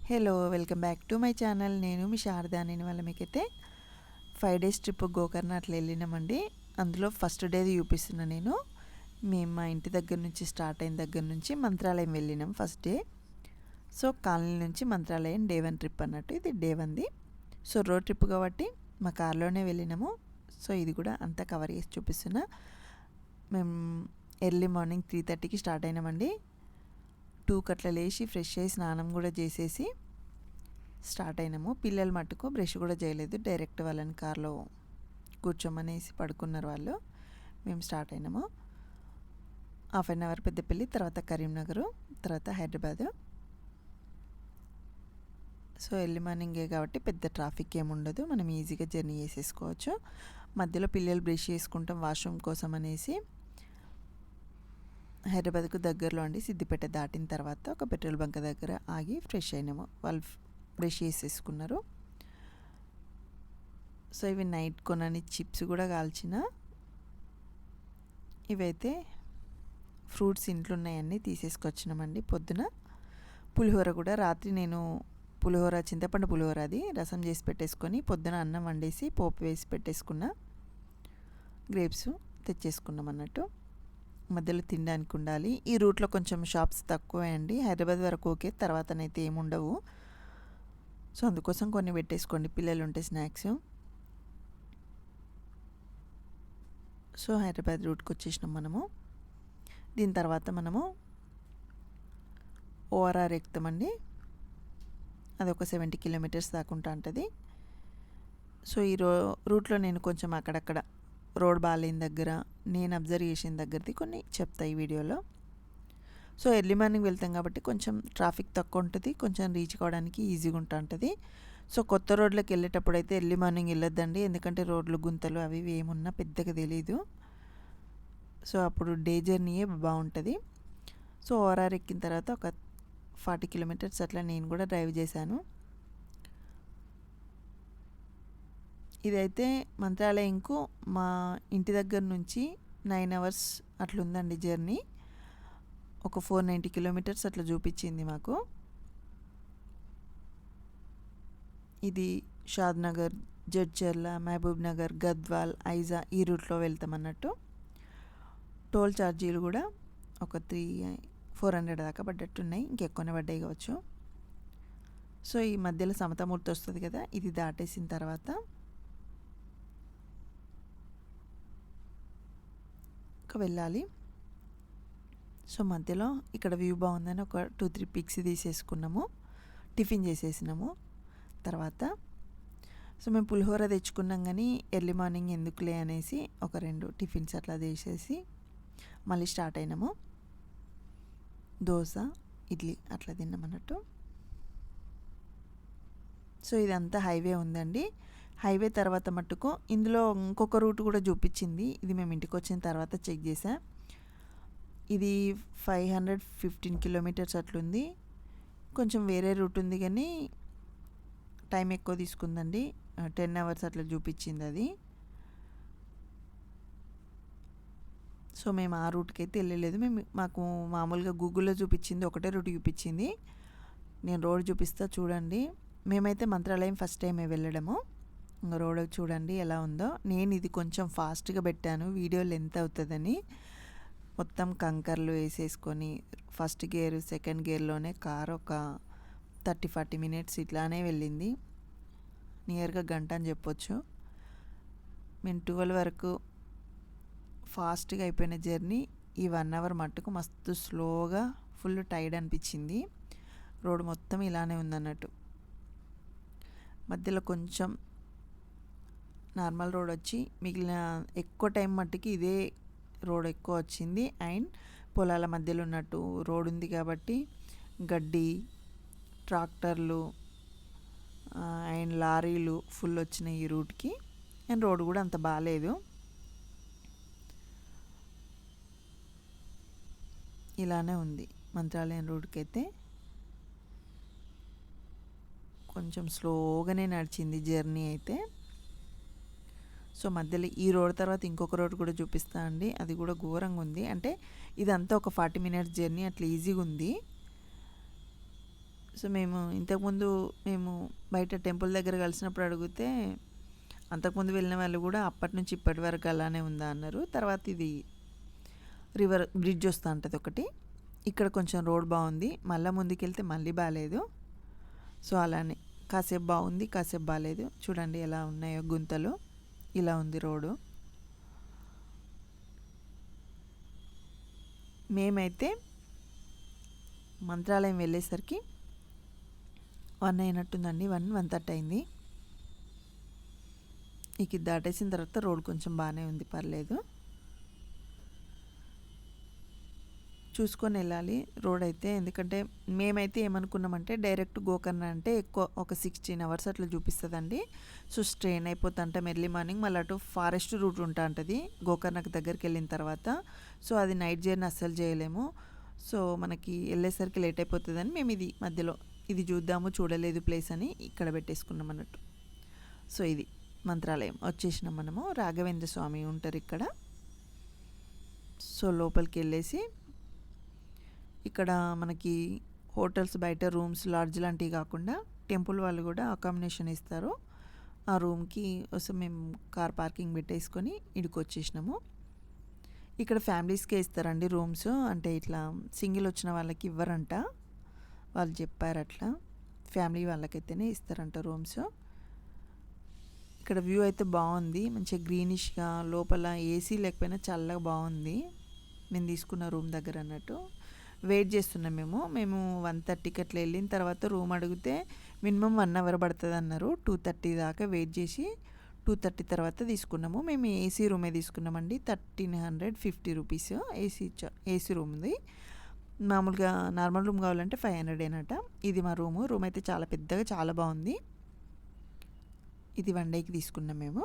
Hello welcome back to my channel. నేను మీ శారదా. నేను వాళ్ళ మీకైతే 5 డేస్ ట్రిప్ గోకర్ణ అట్లా వెళ్ళినామండి. అందులో ఫస్ట్ డేది చూపిస్తున్నా నేను. మేము మా ఇంటి దగ్గర నుంచి స్టార్ట్ అయిన దగ్గర నుంచి మంత్రాలయం వెళ్ళినాం ఫస్ట్ డే. సో కాలనీ నుంచి మంత్రాలయం డే 1 ట్రిప్ అన్నట్టు. ఇది డే 1ది. సో రోడ్ ట్రిప్ కాబట్టి మా కార్లోనే వెళ్ళినాము. సో ఇది కూడా అంతా కవర్ చేసి చూపిస్తున్నా. మేము ఎర్లీ మార్నింగ్ 3:30కి స్టార్ట్ అయినామండి. 2కి అట్లా లేచి ఫ్రెష్ అయ్యి స్నానం కూడా చేసేసి స్టార్ట్ అయినాము. పిల్లలు మట్టుకు బ్రష్ కూడా చేయలేదు, డైరెక్ట్ వాళ్ళని కార్లో కూర్చోమనేసి పడుకున్నారు వాళ్ళు. మేము స్టార్ట్ అయినాము. 1/2 అవర్ పెద్దపల్లి, తర్వాత కరీంనగర్, తర్వాత హైదరాబాదు. సో ఎర్లీ మార్నింగే కాబట్టి పెద్ద ట్రాఫిక్ ఏముండదు, మనం ఈజీగా జర్నీ చేసేసుకోవచ్చు. మధ్యలో పిల్లలు బ్రష్ చేసుకుంటాం వాష్రూమ్ కోసం అనేసి హైదరాబాద్కు దగ్గరలో అండి, సిద్దిపేట దాటిన తర్వాత ఒక పెట్రోల్ బంక్ దగ్గర ఆగి ఫ్రెష్ అయినాము. వాళ్ళు బ్రష్ చేసేసుకున్నారు. సో ఇవి నైట్ కొనని చిప్స్ కూడా కాల్చిన. ఇవైతే ఫ్రూట్స్ ఇంట్లో ఉన్నాయన్నీ తీసేసుకొచ్చినామండి. పొద్దున పులిహోర కూడా రాత్రి నేను పులిహోర, చింతపండు పులిహోర అది రసం చేసి పెట్టేసుకొని పొద్దున అన్నం వండేసి పోపు వేసి పెట్టేసుకున్నా. గ్రేప్స్ తెచ్చేసుకున్నాం అన్నట్టు. మధ్యలో తినడానికి ఉండాలి. ఈ రూట్లో కొంచెం షాప్స్ తక్కువే అండి. హైదరాబాద్ వరకు ఓకే, తర్వాతనైతే ఏముండవు. సో అందుకోసం కొన్ని పెట్టేసుకోండి పిల్లలు ఉంటే స్నాక్స్. సో హైదరాబాద్ రూట్కి వచ్చేసినాం మనము. దీని తర్వాత మనము ఓఆర్ఆర్ ఎక్కుతామండి. అది ఒక 70 కిలోమీటర్స్ దాకుంటా ఉంటుంది. సో ఈ రూట్లో నేను కొంచెం అక్కడక్కడ రోడ్ బాగాలేని దగ్గర, నేను అబ్జర్వ్ చేసిన దగ్గరది కొన్ని చెప్తా ఈ వీడియోలో. సో ఎర్లీ మార్నింగ్ వెళ్తాం కాబట్టి కొంచెం ట్రాఫిక్ తక్కువ ఉంటుంది, కొంచెం రీచ్ కావడానికి ఈజీగా ఉంటుంది. సో కొత్త రోడ్లకు వెళ్ళేటప్పుడు అయితే ఎర్లీ మార్నింగ్ వెళ్ళొద్దండి, ఎందుకంటే రోడ్లు గుంతలు అవి ఇవి ఏమున్నా పెద్దగా తెలీదు. సో అప్పుడు డే జర్నీయే బాగుంటుంది. సో ఓఆర్ఆర్ ఎక్కిన తర్వాత ఒక 40 కిలోమీటర్స్ అట్లా నేను కూడా డ్రైవ్ చేశాను. ఇదైతే మంత్రాలయంకు మా ఇంటి దగ్గర నుంచి 9 అవర్స్ అట్లుందండి జర్నీ. ఒక 490 కిలోమీటర్స్ అట్లా చూపించింది మాకు. ఇది షాద్నగర్, జడ్చర్ల, మహబూబ్ నగర్, గద్వాల్, ఐజా ఈ రూట్లో వెళ్తాం అన్నట్టు. టోల్ ఛార్జీలు కూడా ఒక 400 దాకా పడ్డట్టున్నాయి, ఇంకెక్కువనే పడ్డాయి కావచ్చు. సో ఈ మధ్యలో సమతామూర్తి వస్తుంది కదా, ఇది దాటేసిన తర్వాత వెళ్ళాలి. సో మధ్యలో ఇక్కడ వ్యూ బాగుందని ఒక 2-3 పిక్స్ తీసేసుకున్నాము, టిఫిన్ చేసేసినాము. తర్వాత సో మేము పులిహోర తెచ్చుకున్నాం కానీ ఎర్లీ మార్నింగ్ ఎందుకులే అనేసి ఒక 2 టిఫిన్స్ అట్లా చేసేసి మళ్ళీ స్టార్ట్ అయినాము. దోశ, ఇడ్లీ అట్లా తిన్నామన్నట్టు. సో ఇదంతా హైవే ఉందండి. హైవే తర్వాత మట్టుకు ఇందులో ఇంకొక రూట్ కూడా చూపించింది, ఇది మేము ఇంటికి వచ్చిన తర్వాత చెక్ చేసా. ఇది 515 కిలోమీటర్స్ అట్లుంది. కొంచెం వేరే రూట్ ఉంది కానీ టైం ఎక్కువ తీసుకుందండి, 10 అవర్స్ అట్లా చూపించింది అది. సో మేము ఆ రూట్కి అయితే వెళ్ళలేదు. మాకు మామూలుగా గూగుల్లో చూపించింది, ఒకటే రూట్ చూపించింది. నేను రోడ్ చూపిస్తా చూడండి. మేమైతే మంత్రాలయం ఫస్ట్ టైమే వెళ్ళడము. రోడ్ చూడండి ఎలా ఉందో. నేను ఇది కొంచెం ఫాస్ట్గా పెట్టాను, వీడియో లెంత్ అవుతుందని. మొత్తం కంకర్లు వేసేసుకొని ఫస్ట్ గేర్, సెకండ్ గేర్లోనే కార్ ఒక 30-40 మినిట్స్ ఇట్లానే వెళ్ళింది. నియర్గా గంట అని చెప్పొచ్చు. మేము 12 వరకు ఫాస్ట్గా అయిపోయిన జర్నీ. ఈ 1 అవర్ మట్టుకు మస్తు స్లోగా, ఫుల్ టైర్డ్ అనిపించింది. రోడ్ మొత్తం ఇలానే ఉందన్నట్టు. మధ్యలో కొంచెం నార్మల్ రోడ్ వచ్చి మిగిలిన ఎక్కువ టైం మట్టుకి ఇదే రోడ్ ఎక్కువ వచ్చింది. అండ్ పొలాల మధ్యలో ఉన్నట్టు రోడ్ ఉంది కాబట్టి గడ్డి, ట్రాక్టర్లు అండ్ లారీలు ఫుల్ వచ్చినాయి ఈ రూట్కి. అండ్ రోడ్ కూడా అంత బాగాలేదు. ఇలానే ఉంది మంత్రాలయం రోడ్కి అయితే. కొంచెం స్లోగానే నడిచింది జర్నీ అయితే. సో మధ్యలో ఈ రోడ్ తర్వాత ఇంకొక రోడ్ కూడా చూపిస్తా అండి, అది కూడా ఘోరంగా ఉంది. అంటే ఇదంతా ఒక 40 మినిట్స్ జర్నీ అట్లా ఈజీగా ఉంది. సో ఇంతకుముందు మేము బయట టెంపుల్ దగ్గర కలిసినప్పుడు అడిగితే అంతకుముందు వెళ్ళిన వాళ్ళు కూడా అప్పటి నుంచి ఇప్పటి వరకు అలానే ఉందా అన్నారు. తర్వాత ఇది రివర్ బ్రిడ్జ్ వస్తూ ఉంటుంది ఒకటి, ఇక్కడ కొంచెం రోడ్ బాగుంది, మళ్ళీ ముందుకెళ్తే మళ్ళీ బాగాలేదు. సో అలానే కాసేపు బాగుంది, కాసేపు బాగాలేదు. చూడండి ఎలా ఉన్నాయో గుంతలు, ఇలా ఉంది రోడ్డు. మేమైతే మంత్రాలయం వెళ్ళేసరికి 1 అయినట్టుందండి, 1:30 అయింది. ఇక దాటేసిన తర్వాత రోడ్ కొంచెం బాగానే ఉంది, పర్లేదు, చూసుకొని వెళ్ళాలి రోడ్ అయితే. ఎందుకంటే మేమైతే ఏమనుకున్నామంటే డైరెక్ట్ గోకర్ణ అంటే ఎక్కువ ఒక 16 hours అట్లా చూపిస్తుందండి. సో స్ట్రెయిన్ అయిపోతుంటాం ఎర్లీ మార్నింగ్, మళ్ళీ అటు ఫారెస్ట్ రూట్ ఉంటా ఉంటుంది గోకర్ణకు దగ్గరికి వెళ్ళిన తర్వాత. సో అది నైట్ జర్నీ అస్సలు చేయలేము. సో మనకి వెళ్ళేసరికి లేట్ అయిపోతుందని మేము ఇది మధ్యలో ఇది చూద్దాము, చూడలేదు ప్లేస్ అని ఇక్కడ పెట్టేసుకున్నాం అన్నట్టు. సో ఇది మంత్రాలయం వచ్చేసినాం మనము. రాఘవేంద్ర స్వామి ఉంటారు ఇక్కడ. సో లోపలికి వెళ్ళేసి ఇక్కడ మనకి హోటల్స్ బయట రూమ్స్ లాడ్జ్ లాంటివి కాకుండా టెంపుల్ వాళ్ళు కూడా అకామిడేషన్ ఇస్తారు. ఆ రూమ్కి వస్తే మేము కార్ పార్కింగ్ పెట్టేసుకొని ఇడికి వచ్చేసినాము. ఇక్కడ ఫ్యామిలీస్కే ఇస్తారండి రూమ్స్, అంటే ఇట్లా సింగిల్ వచ్చిన వాళ్ళకి ఇవ్వరంట, వాళ్ళు చెప్పారు అట్లా. ఫ్యామిలీ వాళ్ళకైతేనే ఇస్తారంట రూమ్స్. ఇక్కడ వ్యూ అయితే బాగుంది, మంచిగా గ్రీనిష్గా, లోపల ఏసీ లేకపోయినా చల్లగా బాగుంది మేము తీసుకున్న రూమ్ దగ్గర అన్నట్టు. వెయిట్ చేస్తున్నాం మేము 1:30కి అట్లా వెళ్ళిన తర్వాత రూమ్ అడిగితే మినిమం 1 hour పడుతుంది అన్నారు. 2:30 దాకా వెయిట్ చేసి 2:30 తర్వాత తీసుకున్నాము. మేము ఏసీ రూమే తీసుకున్నామండి. 1350 రూపీస్ ఏసీ రూమ్ ఉంది. మామూలుగా నార్మల్ రూమ్ కావాలంటే 500 ఏనట. ఇది మా రూమ్ అయితే చాలా పెద్దగా, చాలా బాగుంది. ఇది 1 dayకి తీసుకున్నాం మేము.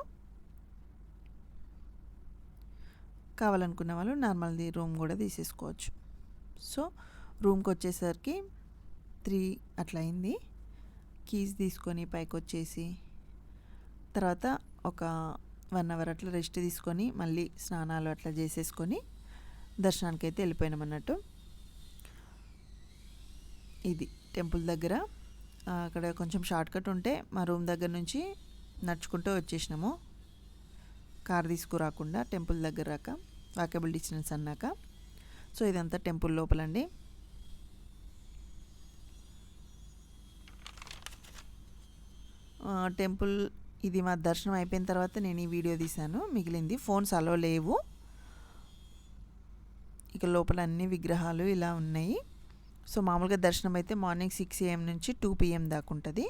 కావాలనుకున్న వాళ్ళు నార్మల్ది రూమ్ కూడా తీసేసుకోవచ్చు. సో రూమ్కి వచ్చేసరికి 3 అట్లా అయింది. కీస్ తీసుకొని పైకి వచ్చేసి తర్వాత ఒక 1 hour అట్లా రెస్ట్ తీసుకొని మళ్ళీ స్నానాలు అట్లా చేసేసుకొని దర్శనానికి అయితే వెళ్ళిపోయినాం అన్నట్టు. ఇది టెంపుల్ దగ్గర అక్కడ కొంచెం షార్ట్ కట్ ఉంటే మా రూమ్ దగ్గర నుంచి నడుచుకుంటూ వచ్చేసినాము, కార్ తీసుకురాకుండా. టెంపుల్ దగ్గర రాక వాకబుల్ డిస్టెన్స్ అన్నాక. సో ఇదంతా టెంపుల్ లోపలండి. టెంపుల్ ఇది మా దర్శనం అయిపోయిన తర్వాత నేను ఈ వీడియో తీశాను, మిగిలింది ఫోన్స్ అలో లేవు. ఇక లోపల అన్ని విగ్రహాలు ఇలా ఉన్నాయి. సో మామూలుగా దర్శనం అయితే మార్నింగ్ 6 AM నుంచి 2 PM దాకా ఉంటుంది.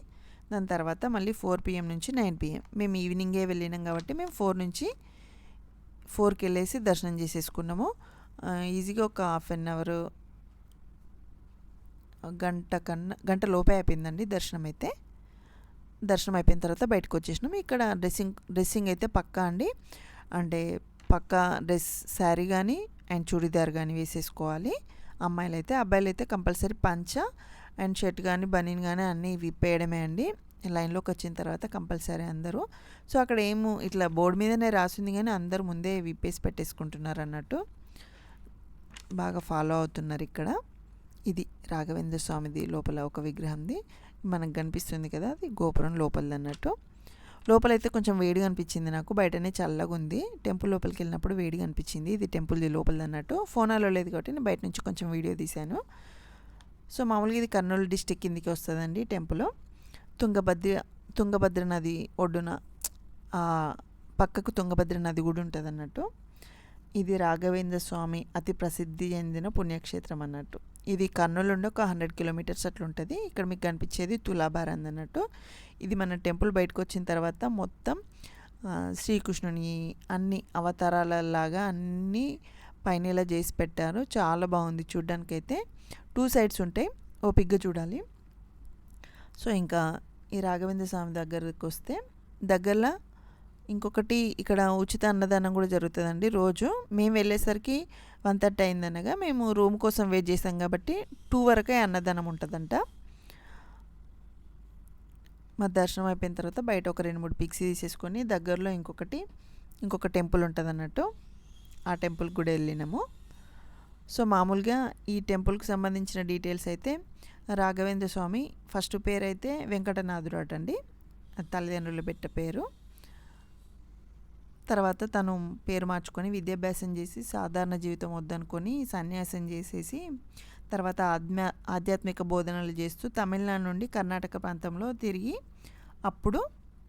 దాని తర్వాత మళ్ళీ 4 PM నుంచి 9 PM. మేము ఈవినింగే వెళ్ళినాం కాబట్టి మేము 4 నుంచి 4కి వెళ్ళేసి దర్శనం చేసేసుకున్నాము. ఈజీగా ఒక 1/2 hour, గంట లోపే అయిపోయిందండి దర్శనం అయితే. దర్శనం అయిపోయిన తర్వాత బయటకు వచ్చేసినాం. ఇక్కడ డ్రెస్సింగ్ అయితే పక్కా అండి, అంటే పక్కా డ్రెస్, శారీ కానీ అండ్ చూడీదార్ కానీ వేసేసుకోవాలి అమ్మాయిలు అయితే. అబ్బాయిలు అయితే కంపల్సరీ పంచ అండ్ షర్ట్ కానీ బనీన్ కానీ అన్నీ విప్పేయడమే అండి లైన్లోకి వచ్చిన తర్వాత కంపల్సరీ అందరూ. సో అక్కడ ఇట్లా బోర్డు మీదనే రాసింది కానీ అందరూ ముందే విప్పేసి పెట్టేసుకుంటున్నారు అన్నట్టు, బాగా ఫాలో అవుతున్నారు ఇక్కడ. ఇది రాఘవేంద్ర స్వామిది లోపల ఒక విగ్రహంది మనకు కనిపిస్తుంది కదా, అది గోపురం లోపలిది అన్నట్టు. లోపలైతే కొంచెం వేడిగా అనిపించింది నాకు, బయటనే చల్లగా ఉంది. టెంపుల్ లోపలికి వెళ్ళినప్పుడు వేడిగా అనిపించింది. ఇది టెంపుల్ది లోపలిది అన్నట్టు. ఫోనాలో లేదు కాబట్టి నేను బయట నుంచి కొంచెం వీడియో తీశాను. సో మామూలుగా ఇది కర్నూలు డిస్టిక్ కిందికి వస్తుందండి టెంపుల్. తుంగభద్ర నది ఒడ్డున పక్కకు తుంగభద్ర నది కూడా ఉంటుంది అన్నట్టు. ఇది రాఘవేంద్ర స్వామి అతి ప్రసిద్ధి చెందిన పుణ్యక్షేత్రం అన్నట్టు. ఇది కర్నూలు నుండి ఒక 100 kilometers అట్లా ఉంటుంది. ఇక్కడ మీకు కనిపించేది తులాభారం అన్నట్టు. ఇది మన టెంపుల్ బయటకు వచ్చిన తర్వాత మొత్తం శ్రీకృష్ణుని అన్ని అవతారాలలాగా అన్నీ పైన ఇలా చేసి పెట్టారు. చాలా బాగుంది చూడ్డానికైతే. 2 sides ఉంటాయి, ఓపిగ్గా చూడాలి. సో ఇంకా ఈ రాఘవేంద్ర స్వామి దగ్గరకు వస్తే దగ్గరలో ఇంకొకటి ఇక్కడ ఉచిత అన్నదానం కూడా జరుగుతుందండి రోజు. మేము వెళ్ళేసరికి 1:30 అయిందనగా మేము రూమ్ కోసం వెయిట్ చేసాం కాబట్టి 2 వరకే అన్నదానం ఉంటుందంట. మా దర్శనం అయిపోయిన తర్వాత బయట ఒక 2-3 పిక్స్ తీసేసుకొని దగ్గరలో ఇంకొక టెంపుల్ ఉంటుంది అన్నట్టు, ఆ టెంపుల్కి కూడా వెళ్ళినాము. సో మామూలుగా ఈ టెంపుల్కి సంబంధించిన డీటెయిల్స్ అయితే రాఘవేంద్ర స్వామి ఫస్ట్ పేరు అయితే వెంకటనాథుడు అటండి, తల్లిదండ్రులు పెట్టే పేరు. తర్వాత తను పేరు మార్చుకొని విద్యాభ్యాసం చేసి సాధారణ జీవితం వద్దనుకొని సన్యాసం చేసేసి తర్వాత ఆధ్యాత్మిక బోధనలు చేస్తూ తమిళనాడు నుండి కర్ణాటక ప్రాంతంలో తిరిగి అప్పుడు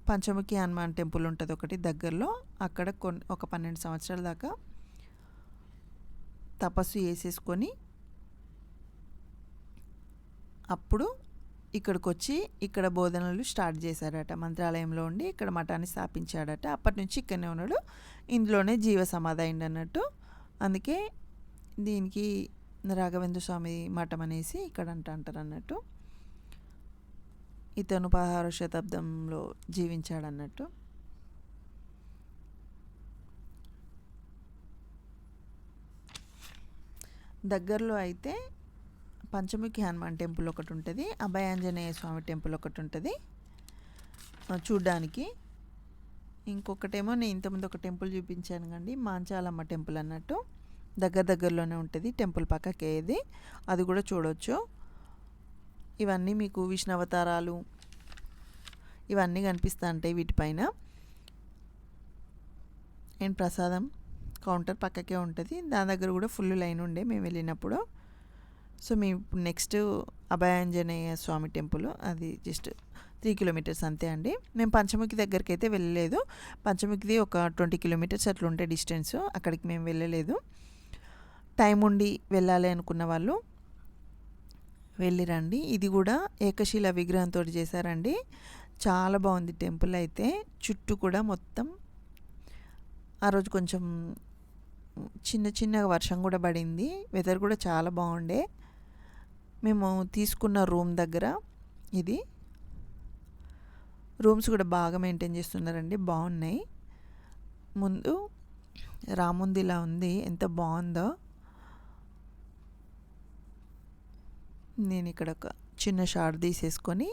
పంచముఖి హనుమాన్ టెంపుల్ ఉంటుంది ఒకటి దగ్గరలో, అక్కడ ఒక 12 సంవత్సరాల దాకా తపస్సు చేసేసుకొని అప్పుడు ఇక్కడికి వచ్చి ఇక్కడ బోధనలు స్టార్ట్ చేశాడట. మంత్రాలయంలో ఉండి ఇక్కడ మఠాన్ని స్థాపించాడట. అప్పటి నుంచి ఇక్కడనే ఉన్నాడు, ఇందులోనే జీవ సమాధి అయింది అన్నట్టు. అందుకే దీనికి రాఘవేంద్ర స్వామి మఠం అనేసి ఇక్కడ అంటారు అన్నట్టు. ఇతను 16వ శతాబ్దంలో జీవించాడన్నట్టు. దగ్గరలో అయితే పంచముఖి హనుమాన్ టెంపుల్ ఒకటి ఉంటుంది, అభయాంజనేయ స్వామి టెంపుల్ ఒకటి ఉంటుంది చూడ్డానికి. ఇంకొకటేమో నేను ఇంతకుముందు ఒక టెంపుల్ చూపించాను కండి, మాంచాలమ్మ టెంపుల్ అన్నట్టు, దగ్గరలోనే ఉంటుంది టెంపుల్ పక్కకే ఇది, అది కూడా చూడవచ్చు. ఇవన్నీ మీకు విష్ణు అవతారాలు ఇవన్నీ కనిపిస్తూ ఉంటాయి వీటిపైన. అండ్ ప్రసాదం కౌంటర్ పక్కకే ఉంటుంది, దాని దగ్గర కూడా ఫుల్ లైన్ ఉండే మేము వెళ్ళినప్పుడు. సో మేము ఇప్పుడు నెక్స్ట్ అభయాంజనేయ స్వామి టెంపుల్, అది జస్ట్ 3 కిలోమీటర్స్ అంతే అండి. మేము పంచముఖి దగ్గరికి అయితే వెళ్ళలేదు, పంచముఖిది ఒక 20 కిలోమీటర్స్ అట్లా ఉంటే డిస్టెన్స్, అక్కడికి మేము వెళ్ళలేదు. టైం ఉండి వెళ్ళాలి అనుకున్న వాళ్ళు వెళ్ళిరండి. ఇది కూడా ఏకశిల విగ్రహంతో చేశారండి, చాలా బాగుంది టెంపుల్ అయితే. చుట్టూ కూడా మొత్తం ఆ రోజు కొంచెం చిన్న వర్షం కూడా పడింది, వెదర్ కూడా చాలా బాగుండే. మేము తీసుకున్న రూమ్ దగ్గర ఇది, రూమ్స్ కూడా బాగా మెయింటైన్ చేస్తున్నారండి, బాగున్నాయి. ముందు రాముందిలా ఉంది, ఎంత బాగుందో. నేను ఇక్కడ ఒక చిన్న షాట్ తీసేసుకొని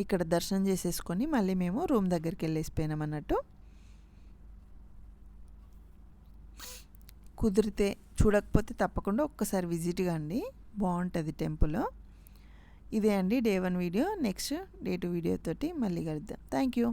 ఇక్కడ దర్శనం చేసేసుకొని మళ్ళీ మేము రూమ్ దగ్గరికి వెళ్ళేసిపోయినాం అన్నట్టు. కుదిరితే చూడకపోతే తప్పకుండా ఒక్కసారి విజిట్ కండి, బాగుంటుంది టెంపుల్. ఇదే అండి day 1 video. Next day 2 video తోటి మళ్ళీ కలుద్దాం. Thank you.